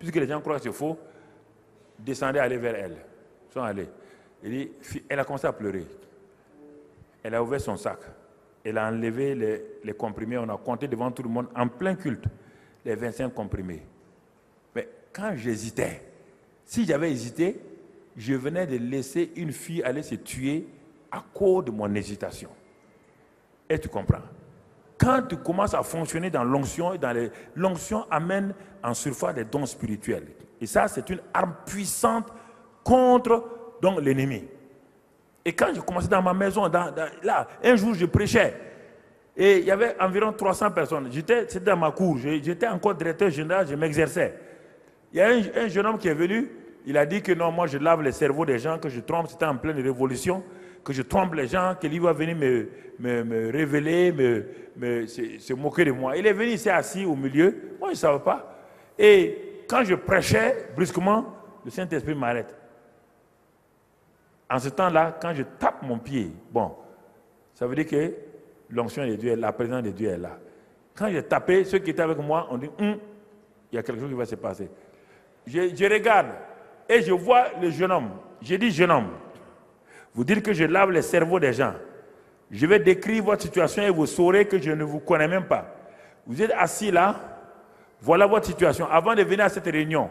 puisque les gens croient que c'est faux, descendez, allez vers elle. Ils sont allés. Elle a commencé à pleurer. Elle a ouvert son sac. Elle a enlevé les comprimés. On a compté devant tout le monde, en plein culte, les 25 comprimés. Mais quand j'hésitais, si j'avais hésité, je venais de laisser une fille aller se tuer à cause de mon hésitation. Et tu comprends? Quand tu commences à fonctionner dans l'onction, l'onction amène en surface des dons spirituels. Et ça, c'est une arme puissante contre l'ennemi. Et quand je commençais dans ma maison, là, un jour, je prêchais. Et il y avait environ 300 personnes. C'était dans ma cour. J'étais encore directeur général, je m'exerçais. Il y a un jeune homme qui est venu. Il a dit que non, moi, je lave les cerveaux des gens, que je trompe. C'était en pleine révolution. Que je trompe les gens, que lui va venir me révéler, se moquer de moi. Il est venu, il s'est assis au milieu. Moi, je ne savais pas. Et quand je prêchais, brusquement, le Saint-Esprit m'arrête. En ce temps-là, quand je tape mon pied, bon, ça veut dire que l'onction de Dieu, la présence de Dieu est là. Quand j'ai tapé, ceux qui étaient avec moi ont dit, il y a quelque chose qui va se passer. Je regarde et je vois le jeune homme. J'ai dit, jeune homme, vous dites que je lave les cerveaux des gens. Je vais décrire votre situation et vous saurez que je ne vous connais même pas. Vous êtes assis là, voilà votre situation. Avant de venir à cette réunion,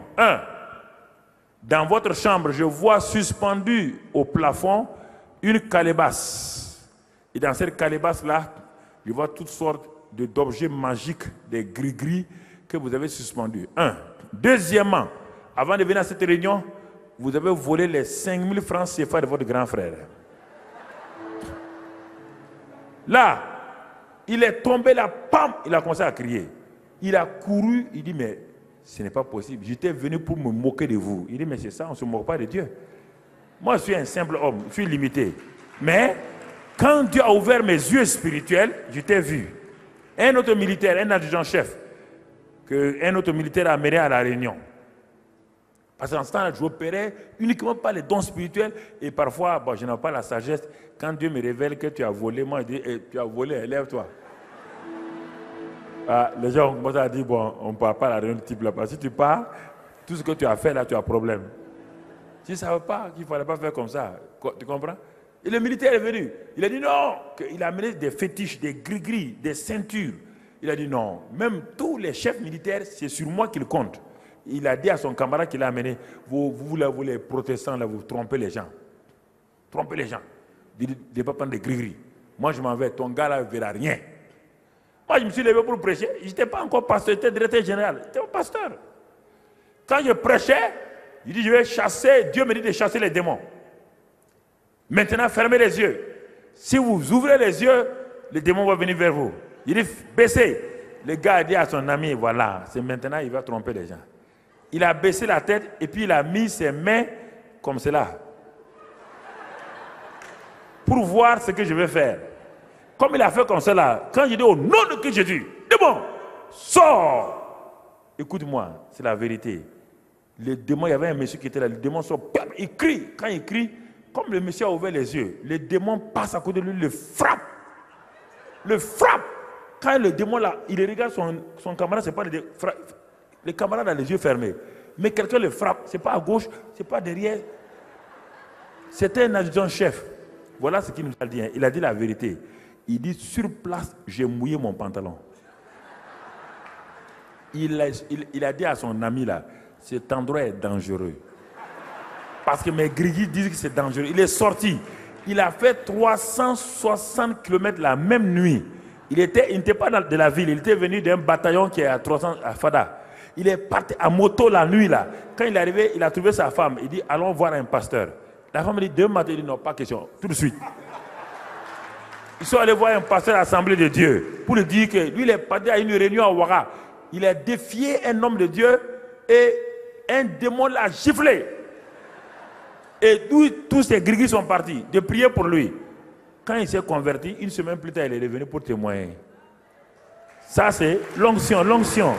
dans votre chambre, je vois suspendu au plafond une calebasse. Et dans cette calebasse-là, je vois toutes sortes d'objets magiques, des gris-gris que vous avez suspendus. Deuxièmement, avant de venir à cette réunion, vous avez volé les 5000 francs CFA de votre grand frère. Là, il est tombé là, pam, il a commencé à crier. Il a couru, il dit, mais ce n'est pas possible. J'étais venu pour me moquer de vous. Il dit, mais c'est ça, on ne se moque pas de Dieu. Moi, je suis un simple homme, je suis limité. Mais, quand Dieu a ouvert mes yeux spirituels, je t'ai vu. Un autre militaire, un adjudant-chef, qu'un autre militaire a amené à la réunion. Parce qu'en ce temps-là, je opérais uniquement par les dons spirituels et parfois, bon, je n'ai pas la sagesse. Quand Dieu me révèle que tu as volé, moi je dis, tu as volé, lève-toi. Les gens ont commencé à dire, bon, on ne parle pas à la réunion de type là. Parce que si tu pars, tout ce que tu as fait là, tu as problème. Tu ne savais pas qu'il ne fallait pas faire comme ça. Tu comprends? Et le militaire est venu. Il a dit non. Il a amené des fétiches, des gris-gris, des ceintures. Il a dit non. Même tous les chefs militaires, c'est sur moi qu'ils comptent. Il a dit à son camarade qu'il a amené, vous les protestants, là, vous trompez les gens. Trompez les gens. Il ne devez pas prendre des gris-gris. Moi, je m'en vais. Ton gars, là, ne verra rien. Moi, je me suis levé pour prêcher. Je n'étais pas encore pasteur, j'étais directeur général. J'étais un pasteur. Quand je prêchais, je dis, je vais chasser. Dieu me dit de chasser les démons. Maintenant, fermez les yeux. Si vous ouvrez les yeux, les démons vont venir vers vous. Il dit, baissez. Le gars a dit à son ami, voilà, c'est maintenant, il va tromper les gens. Il a baissé la tête et puis il a mis ses mains comme cela. Pour voir ce que je vais faire. Comme il a fait comme cela, quand je dis au nom de Christ Jésus, démon, sors. Écoute-moi, c'est la vérité. Le démon, il y avait un monsieur qui était là, le démon sort, il crie. Quand il crie, comme le monsieur a ouvert les yeux, le démon passe à côté de lui, le frappe. Le frappe. Quand le démon là, il regarde son camarade, c'est pas le camarade a les yeux fermés. Mais quelqu'un le frappe, c'est pas à gauche, c'est pas derrière. C'était un adjudant-chef. Voilà ce qu'il nous a dit. Il a dit la vérité. Il dit, sur place, j'ai mouillé mon pantalon. Il a dit à son ami là, cet endroit est dangereux. Parce que mes gris disent que c'est dangereux. Il est sorti. Il a fait 360 km la même nuit. Il n'était pas de la ville. Il était venu d'un bataillon qui est à 300 à Fada. Il est parti à moto la nuit là. Quand il est arrivé, il a trouvé sa femme. Il dit, allons voir un pasteur. La femme dit, demain matin, il dit, non, pas question. Tout de suite. Ils sont allés voir un pasteur à l'Assemblée de Dieu pour lui dire que lui, il est parti à une réunion à Ouara. Il a défié un homme de Dieu et un démon l'a giflé. Et tous ces gris sont partis de prier pour lui. Quand il s'est converti, une semaine plus tard, il est revenu pour témoigner. Ça, c'est l'onction, l'onction.